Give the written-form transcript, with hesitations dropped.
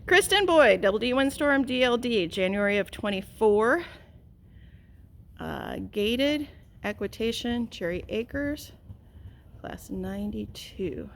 Kristen Boyd, Double D Windstorm DLD, January of 24. Gated, Equitation, Cherry Acres, class 92.